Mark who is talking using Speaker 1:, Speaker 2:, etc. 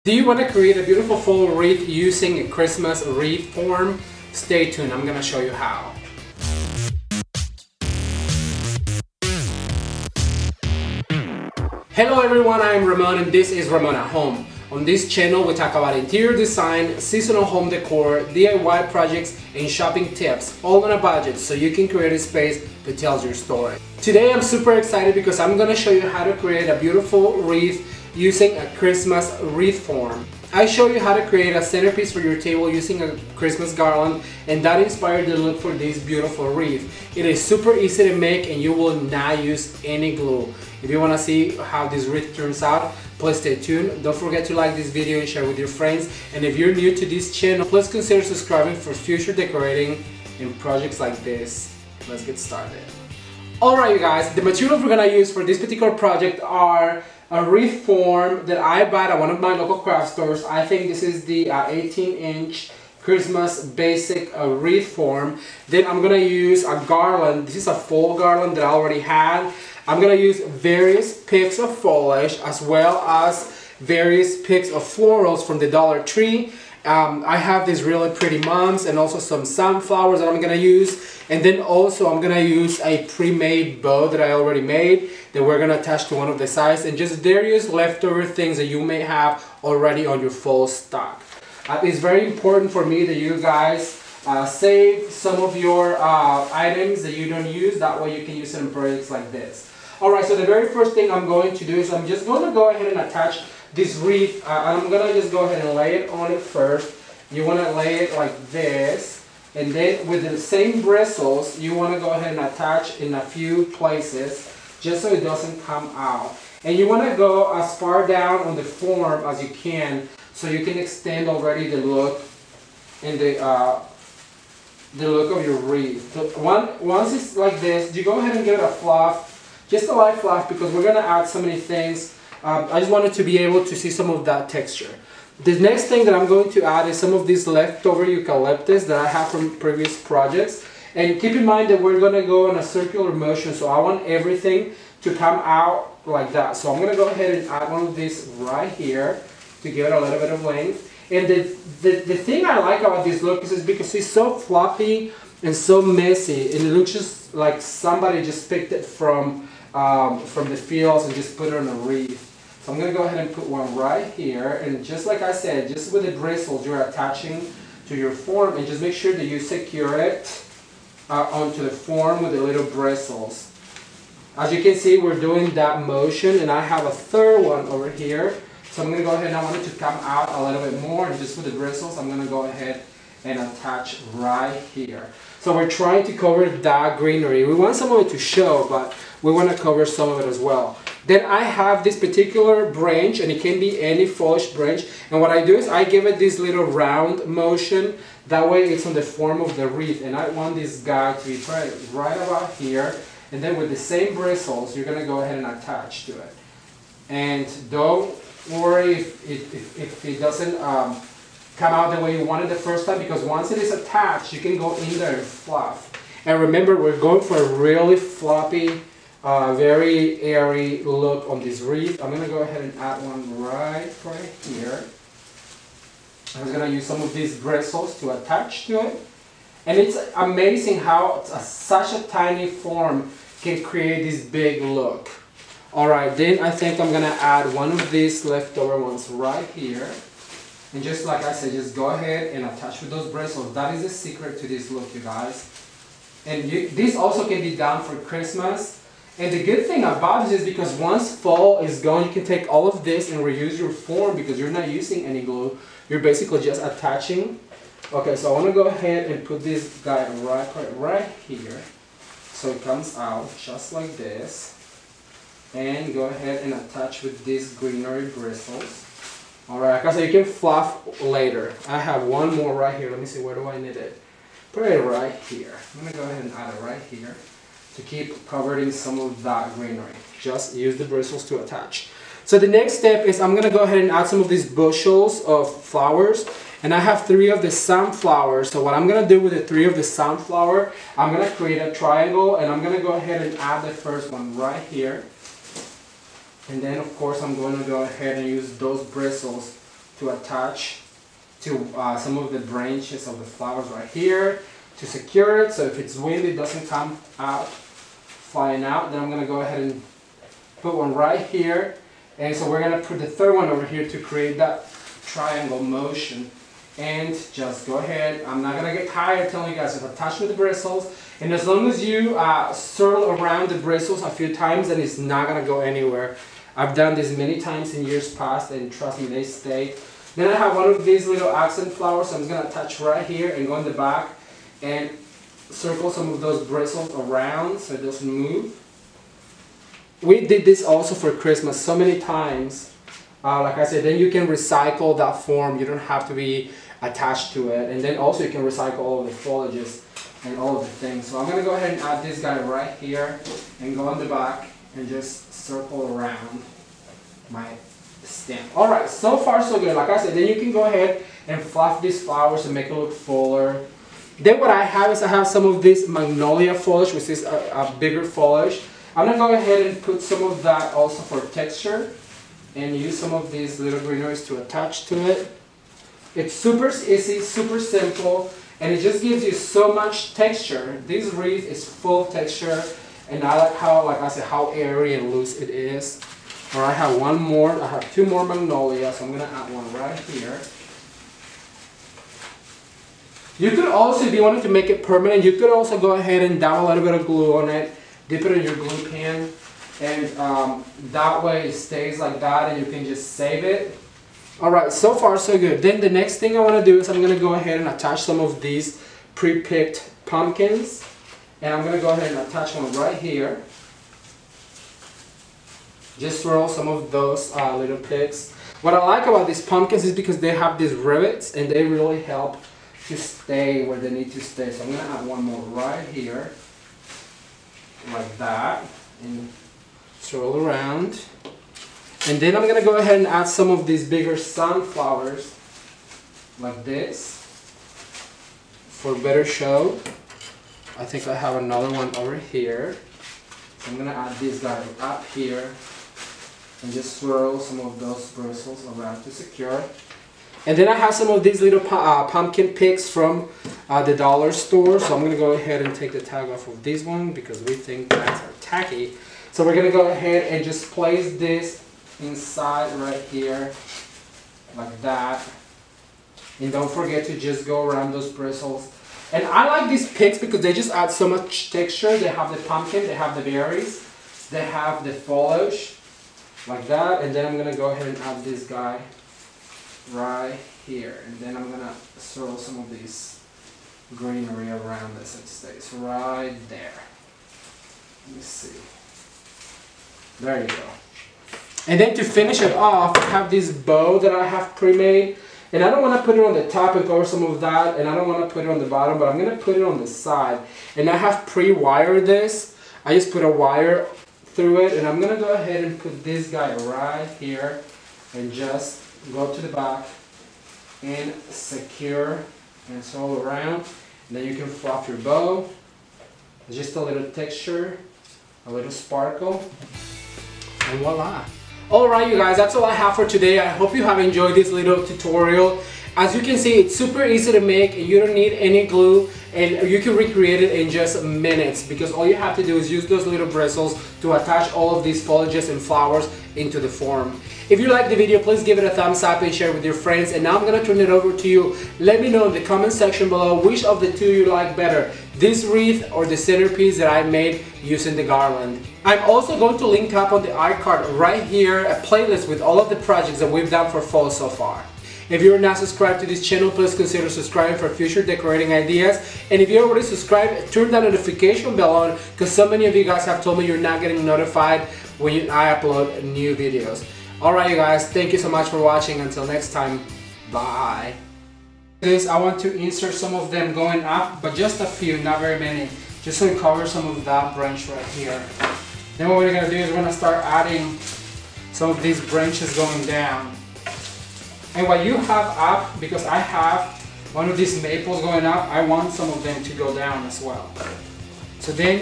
Speaker 1: Do you want to create a beautiful fall wreath using a Christmas wreath form? Stay tuned, I'm gonna show you how. Hello everyone, I'm Ramon and this is Ramon at Home. On this channel we talk about interior design, seasonal home decor, DIY projects, and shopping tips, all on a budget so you can create a space that tells your story. Today I'm super excited because I'm gonna show you how to create a beautiful wreath using a Christmas wreath form. I show you how to create a centerpiece for your table using a Christmas garland, and that inspired the look for this beautiful wreath. It is super easy to make and you will not use any glue. If you want to see how this wreath turns out, please stay tuned. Don't forget to like this video and share with your friends. And if you're new to this channel, please consider subscribing for future decorating and projects like this. Let's get started. Alright you guys, the materials we're going to use for this particular project are a wreath form that I bought at one of my local craft stores. I think this is the 18-inch Christmas basic wreath form. Then I'm going to use a garland. This is a fall garland that I already had. I'm going to use various picks of foliage as well as various picks of florals from the Dollar Tree. I have these really pretty mums and also some sunflowers that I'm going to use. And then also I'm going to use a pre-made bow that I already made that we're going to attach to one of the sides, and just various leftover things that you may have already on your fall stock. It's very important for me that you guys save some of your items that you don't use. That way you can use it in projects like this. Alright, so the very first thing I'm going to do is I'm just going to go ahead and attach this wreath. I'm going to just go ahead and lay it on it first. You want to lay it like this, and then with the same bristles you want to go ahead and attach in a few places just so it doesn't come out. And you want to go as far down on the form as you can so you can extend already the look and the look of your wreath. So once it's like this, you go ahead and give it a fluff, just a light fluff, because we're going to add so many things. I just wanted to be able to see some of that texture. The next thing that I'm going to add is some of this leftover eucalyptus that I have from previous projects. And keep in mind that we're going to go in a circular motion, so I want everything to come out like that. So I'm going to go ahead and add one of these right here to give it a little bit of length. And the thing I like about this look is because it's so floppy and so messy, and it looks just like somebody just picked it from the fields and just put it on a wreath. So I'm going to go ahead and put one right here, and just like I said, just with the bristles you're attaching to your form, and just make sure that you secure it onto the form with the little bristles. As you can see, we're doing that motion, and I have a third one over here. So I'm going to go ahead and I want it to come out a little bit more, and just with the bristles I'm going to go ahead and attach right here. So we're trying to cover that greenery. We want some of it to show, but we want to cover some of it as well. Then I have this particular branch, and it can be any foliage branch, and what I do is I give it this little round motion. That way it's on the form of the wreath, and I want this guy to be right about here, and then with the same bristles you're going to go ahead and attach to it. And don't worry if it doesn't come out the way you wanted the first time, because once it is attached you can go in there and fluff. And remember, we're going for a really floppy, very airy look on this wreath. I'm going to go ahead and add one right here. I'm just going to use some of these bristles to attach to it. And it's amazing how such a tiny form can create this big look. Alright, then I think I'm going to add one of these leftover ones right here. And just like I said, just go ahead and attach with those bristles. That is the secret to this look, you guys. And this also can be done for Christmas. And the good thing about this is because once fall is gone, you can take all of this and reuse your form because you're not using any glue. You're basically just attaching. Okay, so I want to go ahead and put this guy right here. So it comes out just like this. And go ahead and attach with these greenery bristles. Alright, so you can fluff later. I have one more right here. Let me see, where do I need it? Put it right here. I'm going to go ahead and add it right here to keep covering some of that greenery. Just use the bristles to attach. So the next step is I'm going to go ahead and add some of these bushels of flowers. And I have 3 of the sunflowers. So what I'm going to do with the 3 of the sunflower, I'm going to create a triangle, and I'm going to go ahead and add the first one right here. And then of course I'm going to go ahead and use those bristles to attach to some of the branches of the flowers right here to secure it, so if it's windy it doesn't come out, flying out. Then I'm going to go ahead and put one right here, and so we're going to put the third one over here to create that triangle motion. And just go ahead, I'm not going to get tired telling you guys to attach with the bristles, and as long as you swirl around the bristles a few times, then it's not going to go anywhere. I've done this many times in years past, and trust me, they stay. Then I have one of these little accent flowers, so I'm just going to attach right here and go in the back and circle some of those bristles around so it doesn't move. We did this also for Christmas so many times. Like I said, then you can recycle that form. You don't have to be attached to it. And then also you can recycle all of the foliages and all of the things. So I'm going to go ahead and add this guy right here and go on the back and just circle around my stem. Alright, so far so good. Like I said, then you can go ahead and fluff these flowers and make it look fuller. Then what I have is I have some of this magnolia foliage, which is a bigger foliage. I'm going to go ahead and put some of that also for texture and use some of these little greeneries to attach to it. It's super easy, super simple, and it just gives you so much texture. This wreath is full of texture, and I like how, like I said, how airy and loose it is. Or I have one more, I have two more magnolias, so I'm going to add one right here. You could also, if you wanted to make it permanent, you could also go ahead and dab a little bit of glue on it, dip it in your glue pan, and that way it stays like that and you can just save it. Alright, so far so good. Then the next thing I want to do is I'm going to go ahead and attach some of these pre-picked pumpkins, and I'm going to go ahead and attach one right here. Just swirl some of those little picks. What I like about these pumpkins is because they have these rivets and they really help to stay where they need to stay. So I'm going to add one more right here, like that, and swirl around. And then I'm going to go ahead and add some of these bigger sunflowers, like this, for better show. I think I have another one over here. So I'm going to add this guy up here, and just swirl some of those bristles around to secure. And then I have some of these little pumpkin picks from the dollar store. So I'm going to go ahead and take the tag off of this one because we think tags are tacky. So we're going to go ahead and just place this inside right here, like that. And don't forget to just go around those bristles. And I like these picks because they just add so much texture. They have the pumpkin, they have the berries, they have the foliage, like that. And then I'm going to go ahead and add this guy right here, and then I'm gonna swirl some of these greenery around this. It stays right there. Let me see. There you go. And then to finish it off, I have this bow that I have pre-made, and I don't want to put it on the top and cover some of that, and I don't want to put it on the bottom, but I'm gonna put it on the side. And I have pre-wired this. I just put a wire through it, and I'm gonna go ahead and put this guy right here and just go to the back and secure and swirl around. And then you can fluff your bow. Just a little texture, a little sparkle, and voila. Alright you guys, that's all I have for today. I hope you have enjoyed this little tutorial. As you can see, it's super easy to make. You don't need any glue, and you can recreate it in just minutes because all you have to do is use those little bristles to attach all of these foliages and flowers into the form. If you liked the video, please give it a thumbs up and share with your friends. And now I'm going to turn it over to you. Let me know in the comment section below which of the two you like better, this wreath or the centerpiece that I made using the garland. I'm also going to link up on the iCard right here a playlist with all of the projects that we've done for fall so far. If you're not subscribed to this channel, please consider subscribing for future decorating ideas. And if you're already subscribed, turn that notification bell on because so many of you guys have told me you're not getting notified when I upload new videos. Alright you guys, thank you so much for watching. Until next time, bye. I want to insert some of them going up, but just a few, not very many, just so we cover some of that branch right here. Then what we're going to do is we're going to start adding some of these branches going down. And what you have up, because I have one of these maples going up, I want some of them to go down as well. So then